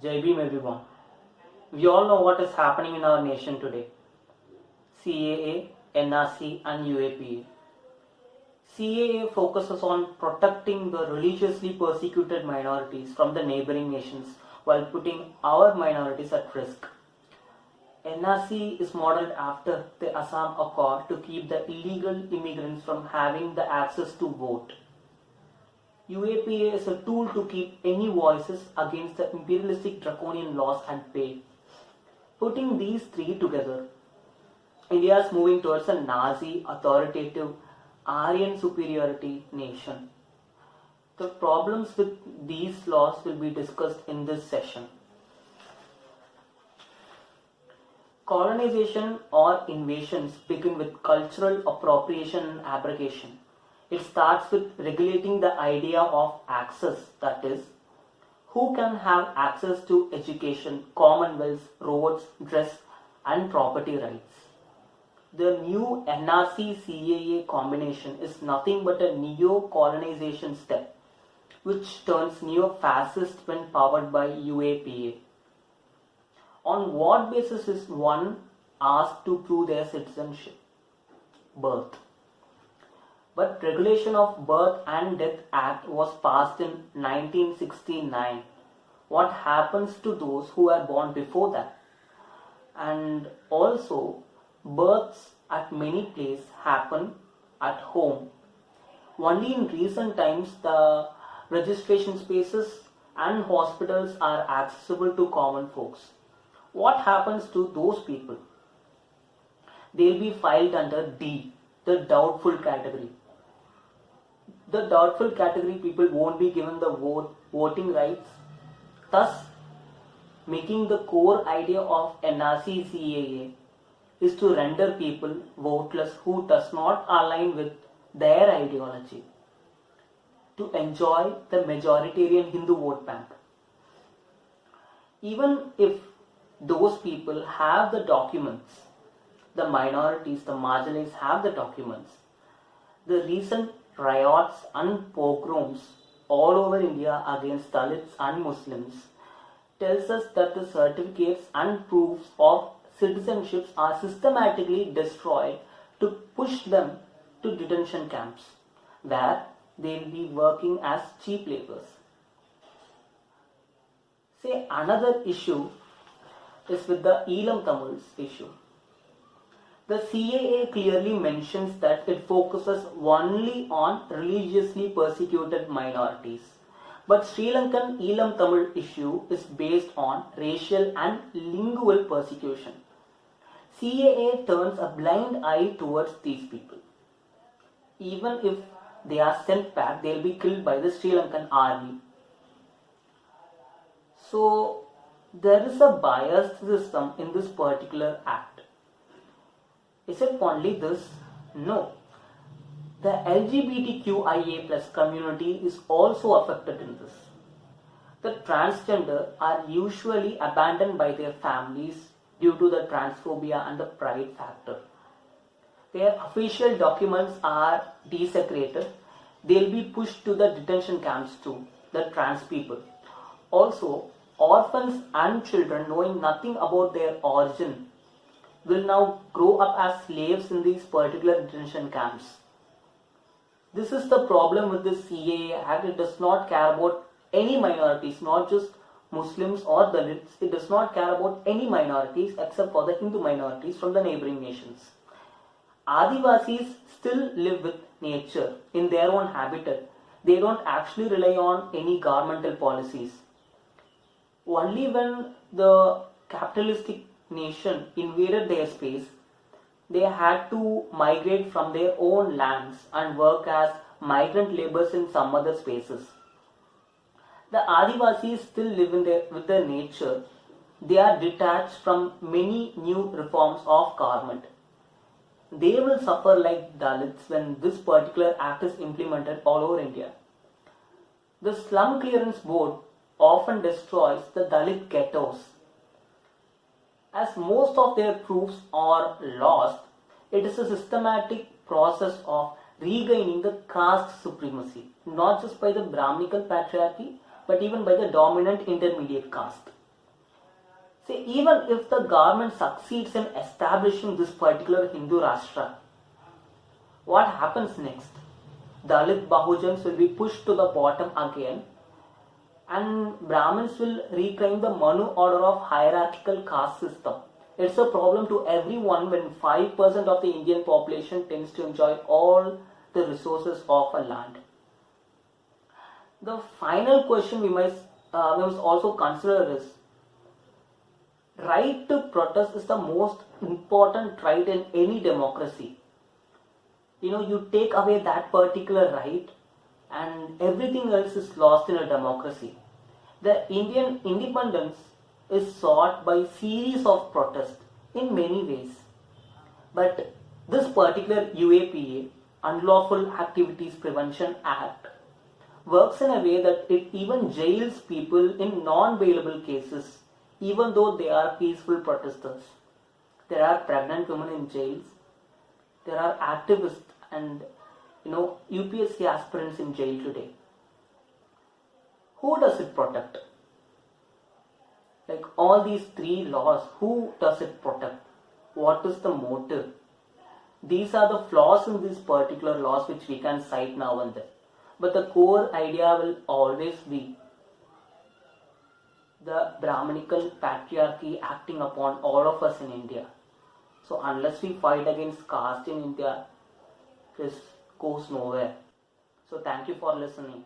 Jai Bhim everyone. We all know what is happening in our nation today. CAA, NRC and UAPA. CAA focuses on protecting the religiously persecuted minorities from the neighboring nations while putting our minorities at risk. NRC is modeled after the Assam Accord to keep the illegal immigrants from having the access to vote. UAPA is a tool to keep any voices against the imperialistic draconian laws at bay. Putting these three together, India is moving towards a Nazi, authoritative, Aryan superiority nation. The problems with these laws will be discussed in this session. Colonization or invasions begin with cultural appropriation and abrogation. It starts with regulating the idea of access, that is, who can have access to education, commonwealth, roads, dress, and property rights. The new NRC-CAA combination is nothing but a neo-colonization step, which turns neo-fascist when powered by UAPA. On what basis is one asked to prove their citizenship? Birth. But Regulation of Birth and Death Act was passed in 1969. What happens to those who were born before that? And also, births at many places happen at home. Only in recent times the registration spaces and hospitals are accessible to common folks. What happens to those people? They'll be filed under D, the doubtful category. The doubtful category people won't be given the voting rights, thus making the core idea of NRC-CAA is to render people voteless who does not align with their ideology, to enjoy the majoritarian Hindu vote bank. Even if those people have the documents, the minorities, the marginalized have the documents, the recent riots and pogroms all over India against Dalits and Muslims tells us that the certificates and proofs of citizenships are systematically destroyed to push them to detention camps where they'll be working as cheap laborers. Say another issue is with the Elam Tamils issue. The CAA clearly mentions that it focuses only on religiously persecuted minorities. But Sri Lankan Elam Tamil issue is based on racial and lingual persecution. CAA turns a blind eye towards these people. Even if they are sent back, they will be killed by the Sri Lankan army. So there is a biased system in this particular act. Is it only this? No. The LGBTQIA plus community is also affected in this. The transgender are usually abandoned by their families due to the transphobia and the pride factor. Their official documents are desecrated. They'll be pushed to the detention camps too, the trans people. Also, orphans and children knowing nothing about their origin will now grow up as slaves in these particular detention camps. This is the problem with the CAA Act. It does not care about any minorities, not just Muslims or Dalits. It does not care about any minorities except for the Hindu minorities from the neighboring nations. Adivasis still live with nature in their own habitat. They don't actually rely on any governmental policies. Only when the capitalistic nation invaded their space, they had to migrate from their own lands and work as migrant laborers in some other spaces. The Adivasis still live with their nature. They are detached from many new reforms of government. They will suffer like Dalits when this particular act is implemented all over India. The Slum Clearance Board often destroys the Dalit ghettos. As most of their proofs are lost, it is a systematic process of regaining the caste supremacy, not just by the Brahminical patriarchy, but even by the dominant intermediate caste. See, even if the government succeeds in establishing this particular Hindu Rashtra, what happens next? Dalit Bahujans will be pushed to the bottom again, and Brahmins will reclaim the Manu order of hierarchical caste system. It's a problem to everyone when 5% of the Indian population tends to enjoy all the resources of a land. The final question we must also consider is, right to protest is the most important right in any democracy. You take away that particular right and everything else is lost in a democracy. The Indian independence is sought by series of protests in many ways. But this particular UAPA, Unlawful Activities Prevention Act, works in a way that it even jails people in non-bailable cases, even though they are peaceful protesters. There are pregnant women in jails. There are activists and UPSC aspirants in jail today. Who does it protect? Like all these three laws, who does it protect? What is the motive? These are the flaws in these particular laws which we can cite now and then. But the core idea will always be the Brahminical patriarchy acting upon all of us in India. So unless we fight against caste in India, this goes nowhere. So thank you for listening.